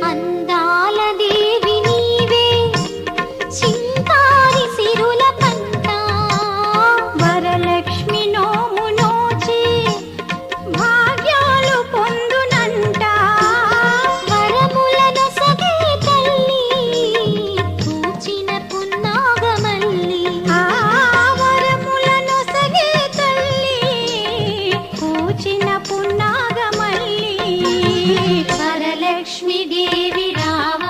అందాల దేవి నీవే చింకారి సిరుల పంట వరలక్ష్మి నోము నోచి భాగ్యాలు పొందునంట వరములను సగే తల్లి పూచిన పున్నాగమల్లి వరములను సగే తల్లి పూచిన పున్నాగమల్లి వరలక్ష్మి దేవి రావ